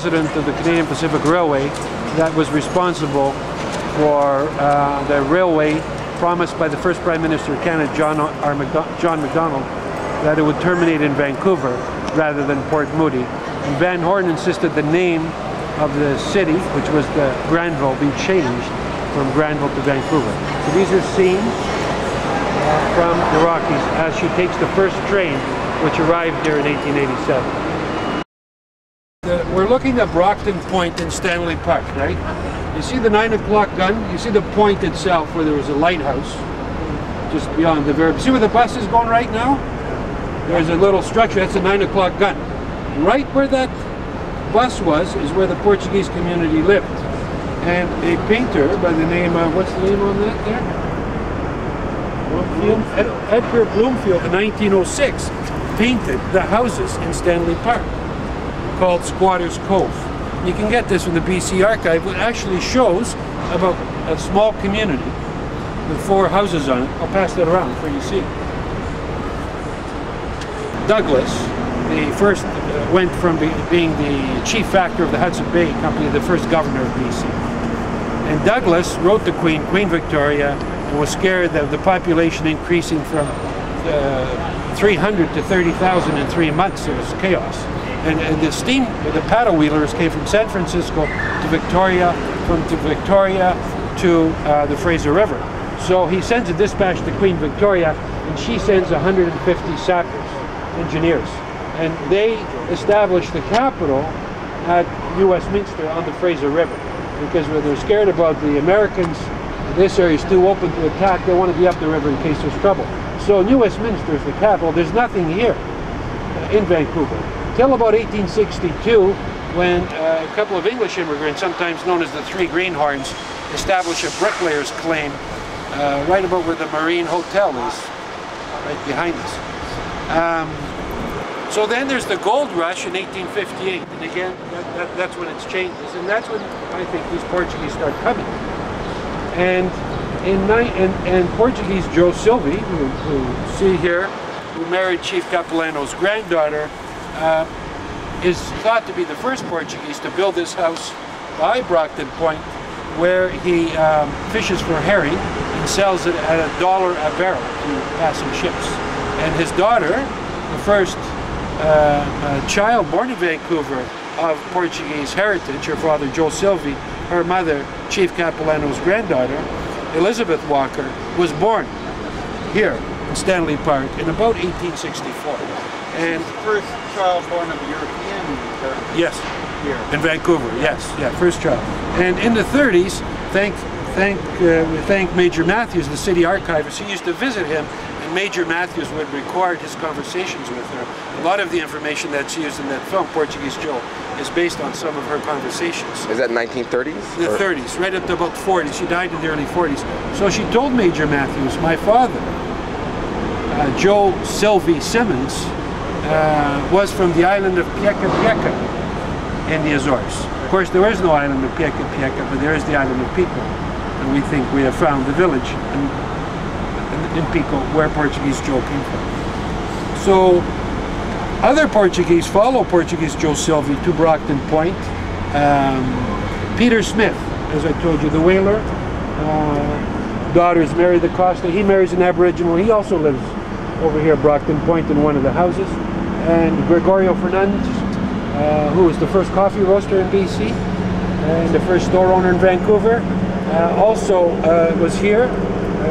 president of the Canadian Pacific Railway that was responsible for the railway promised by the first Prime Minister of Canada, John Macdonald, that it would terminate in Vancouver rather than Port Moody. And Van Horn insisted the name of the city, which was the Granville, be changed from Granville to Vancouver. So these are scenes from the Rockies as she takes the first train, which arrived here in 1887. We're looking at Brockton Point in Stanley Park, right? You see the 9 o'clock gun? You see the point itself where there was a lighthouse just beyond the very... See where the bus is going right now? There's a little structure, that's a 9 o'clock gun. Right where that bus was is where the Portuguese community lived. And a painter by the name of, what's the name on that there? Edgar Bloomfield in 1906 painted the houses in Stanley Park called Squatters Cove. You can get this from the BC archive, which actually shows about a small community with 4 houses on it. I'll pass that around for you to see. Douglas, the first, went from being the chief factor of the Hudson Bay Company, the first governor of BC. And Douglas wrote to Queen Victoria, and was scared that the population increasing from 300 to 30,000 in 3 months. It was chaos. And the paddle wheelers came from San Francisco to Victoria, from Victoria to the Fraser River. So he sends a dispatch to Queen Victoria, and she sends 150 sappers, engineers. And they established the capital at New Westminster on the Fraser River, because they're scared about the Americans. This area is too open to attack. They want to be up the river in case there's trouble. So New Westminster is the capital. There's nothing here in Vancouver. Till about 1862, when a couple of English immigrants, sometimes known as the Three Greenhorns, established a bricklayer's claim right about where the Marine Hotel is, right behind us. So then there's the gold rush in 1858, and again, that's when it's changes, and that's when I think these Portuguese start coming. And Portuguese Joe Silvey, who see here, who married Chief Capilano's granddaughter, is thought to be the first Portuguese to build this house by Brockton Point, where he fishes for herring and sells it at $1 a barrel to passing ships. And his daughter, the first child born in Vancouver of Portuguese heritage, her father Joe Silvey, her mother Chief Capilano's granddaughter, Elizabeth Walker, was born here in Stanley Park in about 1864. And first child born of European heritage. Yes, here in Vancouver. Yes, yeah, first child. And in the 30s, we thank Major Matthews, the city archivist. He used to visit him, and Major Matthews would record his conversations with her. A lot of the information that's used in that film, Portuguese Joe, is based on some of her conversations. Is that 1930s? The 30s, right up to about 40s. She died in the early 40s. So she told Major Matthews, my father, Joe Silvey Simmons, was from the island of Pieca Pieca in the Azores. Of course, there is no island of Pieca Pieca, but there is the island of Pico. And we think we have found the village in Pico where Portuguese Joe came from. So other Portuguese follow Portuguese Joe Silvey to Brockton Point. Peter Smith, as I told you, the whaler, daughters Mary the Costa. He marries an Aboriginal. He also lives over here at Brockton Point in one of the houses. And Gregorio Fernandez, who was the first coffee roaster in BC and the first store owner in Vancouver, also was here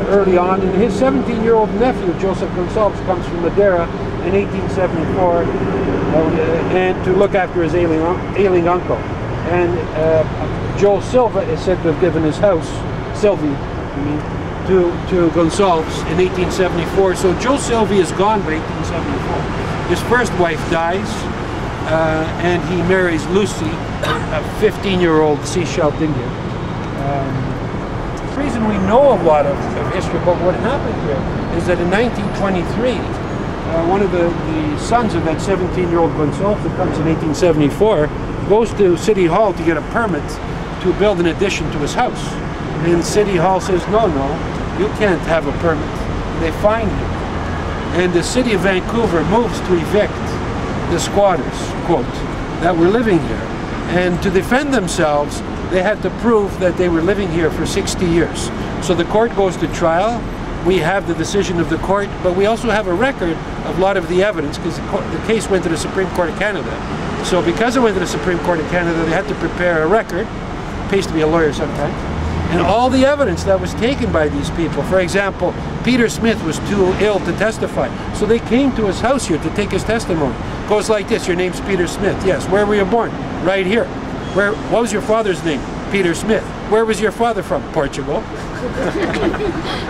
early on. And his 17-year-old nephew, Joseph Gonçalves, comes from Madeira in 1874 and to look after his ailing uncle. And Joel Silva is said to have given his house, Silvey, to Gonçalves in 1874. So Joe Silvey is gone by 1874. His first wife dies, and he marries Lucy, a 15-year-old sea-shelled Indian. The reason we know a lot of history about what happened here is that in 1923, one of the sons of that 17-year-old Gonçalves, who comes in 1874, goes to City Hall to get a permit to build an addition to his house. And City Hall says, no, you can't have a permit. And they fine him. And the city of Vancouver moves to evict the squatters, quote, that were living here. And to defend themselves, they had to prove that they were living here for 60 years. So the court goes to trial. We have the decision of the court, but we also have a record of a lot of the evidence, because the case went to the Supreme Court of Canada. So because it went to the Supreme Court of Canada, they had to prepare a record. It pays to be a lawyer sometimes. And all the evidence that was taken by these people. For example, Peter Smith was too ill to testify. So they came to his house here to take his testimony. It goes like this: your name's Peter Smith. Yes. Where were you born? Right here. What was your father's name? Peter Smith. Where was your father from? Portugal.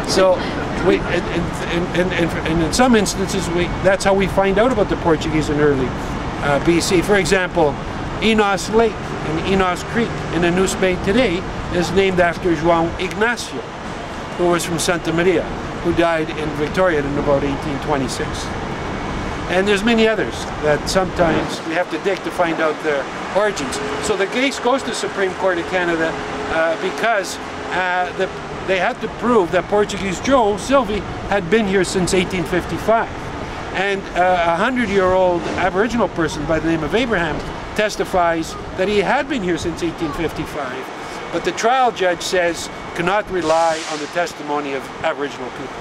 So and in some instances, that's how we find out about the Portuguese in early BC. For example, Enos Lake and Enos Creek in a News made today is named after João Ignacio, who was from Santa Maria, who died in Victoria in about 1826. And there's many others that sometimes we have to dig to find out their origins. So the case goes to the Supreme Court of Canada because they had to prove that Portuguese Joe Silvy had been here since 1855. And a 100-year-old Aboriginal person by the name of Abraham testifies that he had been here since 1855. But the trial judge says cannot rely on the testimony of Aboriginal people.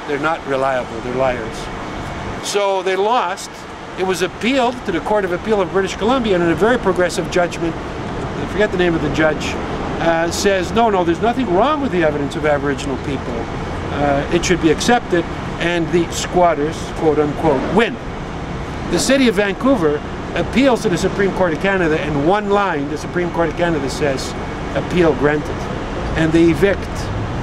They're not reliable, they're liars. So they lost. It was appealed to the Court of Appeal of British Columbia, and in a very progressive judgment, I forget the name of the judge, says no, there's nothing wrong with the evidence of Aboriginal people. It should be accepted, and the squatters, quote unquote, win. The city of Vancouver appeals to the Supreme Court of Canada, and one line, the Supreme Court of Canada says, appeal granted. And they evict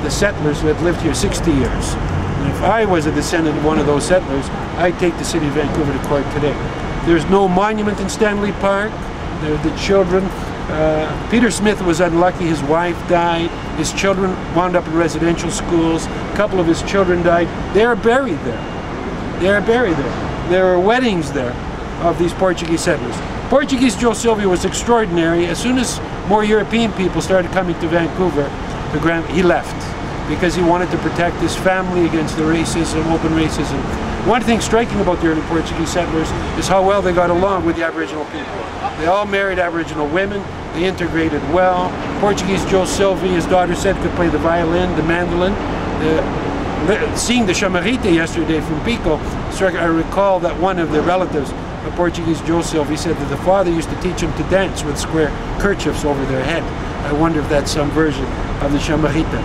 the settlers who had lived here 60 years. And if I was a descendant of one of those settlers, I'd take the city of Vancouver to court today. There's no monument in Stanley Park. The children, Peter Smith was unlucky, his wife died, his children wound up in residential schools, a couple of his children died. They are buried there. They are buried there. There are weddings there of these Portuguese settlers. Portuguese Joe Silvy was extraordinary. As soon as more European people started coming to Vancouver, he left because he wanted to protect his family against the racism, open racism. One thing striking about the early Portuguese settlers is how well they got along with the Aboriginal people. They all married Aboriginal women, they integrated well. Portuguese Joe Silvy, his daughter said, could play the violin, the mandolin. Seeing the chamarita yesterday from Pico, I recall that one of the relatives of Portuguese Joe Silvy said that the father used to teach him to dance with square kerchiefs over their head. I wonder if that's some version of the chamarita.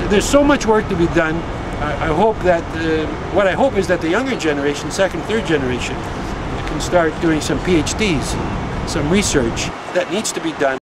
There's so much work to be done. I hope that, what I hope is that the younger generation, second, third generation, can start doing some PhDs, some research that needs to be done.